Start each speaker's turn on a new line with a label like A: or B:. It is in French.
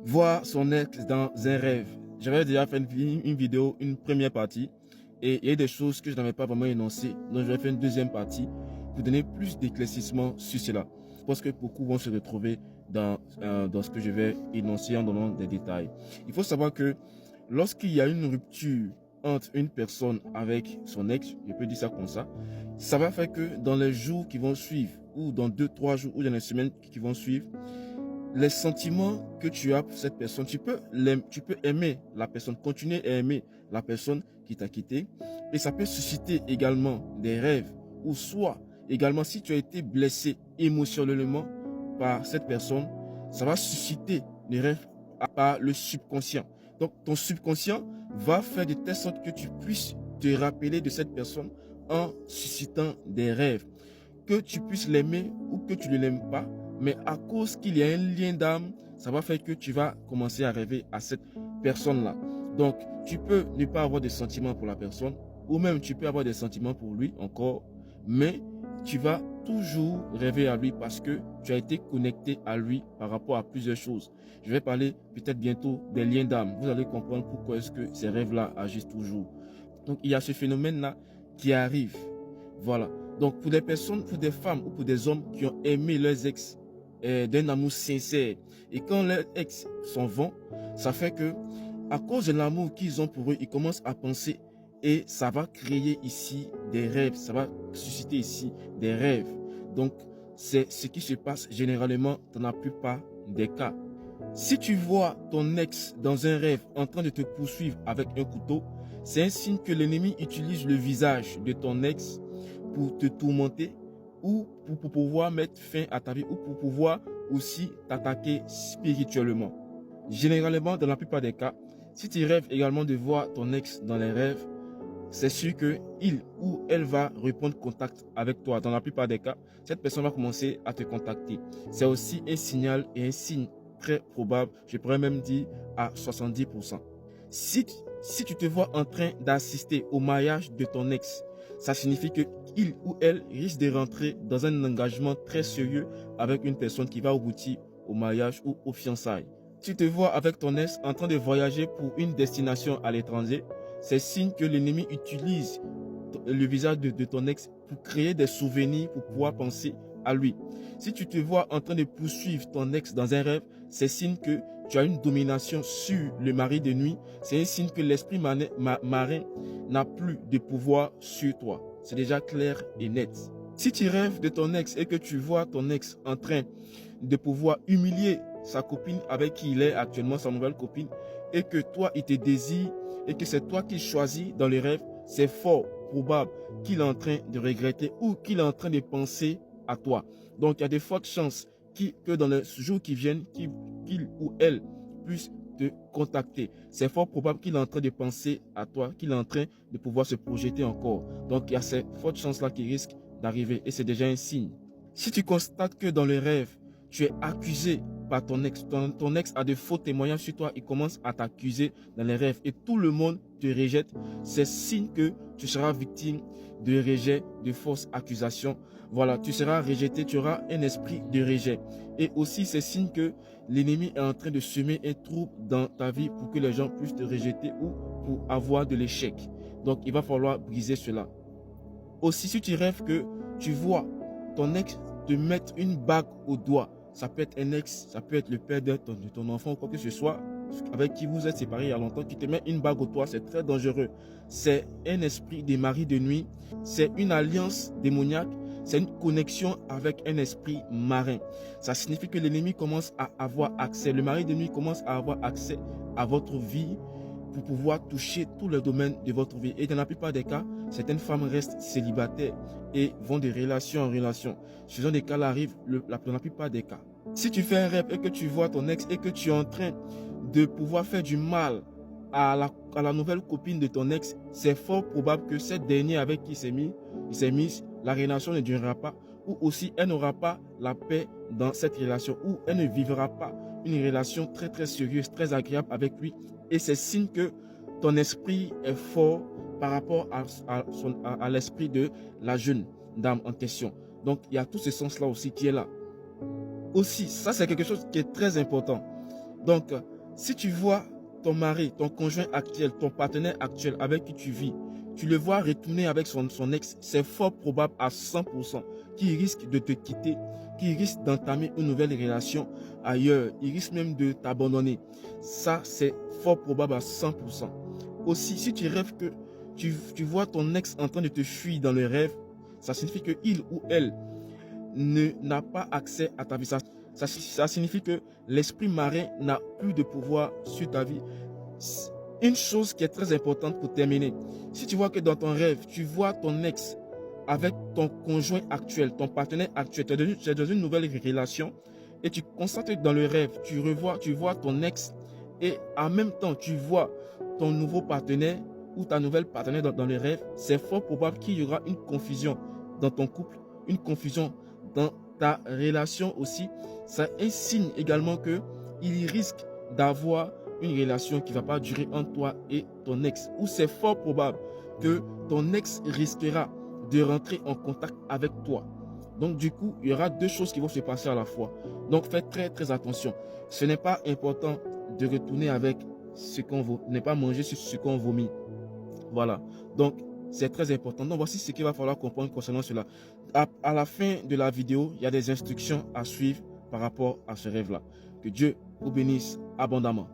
A: Voir son ex dans un rêve. J'avais déjà fait une vidéo, une première partie, et il y a des choses que je n'avais pas vraiment énoncées. Donc, je vais faire une deuxième partie pour donner plus d'éclaircissement sur cela. Je pense que beaucoup vont se retrouver dans ce que je vais énoncer en donnant des détails. Il faut savoir que lorsqu'il y a une rupture entre une personne avec son ex, je peux dire ça va faire que dans les jours qui vont suivre, ou dans 2-3 jours, ou dans les semaines qui vont suivre, les sentiments que tu as pour cette personne, tu peux aimer la personne, continuer à aimer la personne qui t'a quitté. Et ça peut susciter également des rêves. Ou soit, également, si tu as été blessé émotionnellement par cette personne, ça va susciter des rêves par le subconscient. Donc, ton subconscient va faire de telle sorte que tu puisses te rappeler de cette personne en suscitant des rêves. Que tu puisses l'aimer ou que tu ne l'aimes pas, mais à cause qu'il y a un lien d'âme, ça va faire que tu vas commencer à rêver à cette personne-là. Donc, tu peux ne pas avoir de sentiments pour la personne, ou même tu peux avoir des sentiments pour lui encore, mais tu vas toujours rêver à lui parce que tu as été connecté à lui par rapport à plusieurs choses. Je vais parler peut-être bientôt des liens d'âme. Vous allez comprendre pourquoi est-ce que ces rêves-là agissent toujours. Donc, il y a ce phénomène-là qui arrive. Voilà. Donc, pour des personnes, pour des femmes ou pour des hommes qui ont aimé leurs ex d'un amour sincère, et quand leurs ex s'en vont, ça fait que, à cause de l'amour qu'ils ont pour eux, ils commencent à penser et ça va créer ici des rêves, ça va susciter ici des rêves. Donc, c'est ce qui se passe généralement dans la plupart des cas. Si tu vois ton ex dans un rêve en train de te poursuivre avec un couteau, c'est un signe que l'ennemi utilise le visage de ton ex pour te tourmenter ou pour pouvoir mettre fin à ta vie ou pour pouvoir aussi t'attaquer spirituellement. Généralement, dans la plupart des cas, si tu rêves également de voir ton ex dans les rêves, c'est sûr que il ou elle va reprendre contact avec toi. Dans la plupart des cas, cette personne va commencer à te contacter. C'est aussi un signal et un signe très probable, je pourrais même dire à 70%. Si tu te vois en train d'assister au mariage de ton ex, ça signifie que il ou elle risque de rentrer dans un engagement très sérieux avec une personne qui va aboutir au mariage ou aux fiançailles. Si tu te vois avec ton ex en train de voyager pour une destination à l'étranger, c'est signe que l'ennemi utilise le visage de ton ex pour créer des souvenirs, pour pouvoir penser à lui. Si tu te vois en train de poursuivre ton ex dans un rêve, c'est signe que tu as une domination sur le mari de nuit. C'est un signe que l'esprit marin n'a plus de pouvoir sur toi. C'est déjà clair et net. Si tu rêves de ton ex et que tu vois ton ex en train de pouvoir humilier sa copine avec qui il est actuellement, sa nouvelle copine, et que toi, il te désire, et que c'est toi qui choisis dans les rêves, c'est fort probable qu'il est en train de regretter ou qu'il est en train de penser à toi. Donc, il y a de fortes chances que dans les jours qui viennent, qu'il ou elle puisse te contacter. C'est fort probable qu'il est en train de penser à toi, qu'il est en train de pouvoir se projeter encore. Donc, il y a ces fortes chances-là qui risquent d'arriver et c'est déjà un signe. Si tu constates que dans le rêve, tu es accusé par ton ex, ton ex a de faux témoignages sur toi, il commence à t'accuser dans les rêves et tout le monde te rejette, c'est signe que tu seras victime de rejet, de fausses accusations. Voilà, tu seras rejeté, tu auras un esprit de rejet. Et aussi, c'est signe que l'ennemi est en train de semer un trouble dans ta vie pour que les gens puissent te rejeter ou pour avoir de l'échec. Donc, il va falloir briser cela. Aussi, si tu rêves que tu vois ton ex te mettre une bague au doigt, ça peut être un ex, ça peut être le père de ton enfant ou quoi que ce soit, avec qui vous êtes séparés il y a longtemps, qui te met une bague au doigt, c'est très dangereux. C'est un esprit des maris de nuit, c'est une alliance démoniaque, c'est une connexion avec un esprit marin. Ça signifie que l'ennemi commence à avoir accès, le mari de nuit commence à avoir accès à votre vie pour pouvoir toucher tous les domaines de votre vie. Et dans la plupart des cas, certaines femmes restent célibataires et vont de relation en relation. Ce genre de cas-là arrivent dans la plupart des cas. Si tu fais un rêve et que tu vois ton ex et que tu es en train de pouvoir faire du mal à la nouvelle copine de ton ex, c'est fort probable que cette dernière avec qui il s'est mis, la relation ne durera pas, ou aussi elle n'aura pas la paix dans cette relation, ou elle ne vivra pas une relation très très sérieuse, très agréable avec lui. Et c'est signe que ton esprit est fort par rapport à l'esprit de la jeune dame en question. Donc, il y a tout ce sens-là aussi qui est là. Aussi, ça c'est quelque chose qui est très important. Donc, Si tu vois ton mari, ton conjoint actuel, ton partenaire actuel avec qui tu vis, tu le vois retourner avec son ex, c'est fort probable à 100% qu'il risque de te quitter, qu'il risque d'entamer une nouvelle relation ailleurs, il risque même de t'abandonner. Ça, c'est fort probable à 100%. Aussi, si tu rêves que tu vois ton ex en train de te fuir dans le rêve, ça signifie qu'il ou elle n'a pas accès à ta vie. Ça signifie que l'esprit marin n'a plus de pouvoir sur ta vie. Une chose qui est très importante pour terminer, si tu vois que dans ton rêve, tu vois ton ex avec ton conjoint actuel, ton partenaire actuel, tu es dans une nouvelle relation et tu constates que dans le rêve, tu vois ton ex et en même temps, tu vois ton nouveau partenaire ou ta nouvelle partenaire dans le rêve, c'est fort probable qu'il y aura une confusion dans ton couple, une confusion dans ta relation aussi. Ça est signe également qu'il risque d'avoir une relation qui ne va pas durer entre toi et ton ex. Ou c'est fort probable que ton ex risquera de rentrer en contact avec toi. Donc du coup, il y aura deux choses qui vont se passer à la fois. Donc faites très très attention. Ce n'est pas important de retourner avec ce qu'on vaut, ne pas manger ce qu'on vomit. Voilà. Donc c'est très important. Donc voici ce qu'il va falloir comprendre concernant cela. À la fin de la vidéo, il y a des instructions à suivre par rapport à ce rêve-là. Que Dieu vous bénisse abondamment.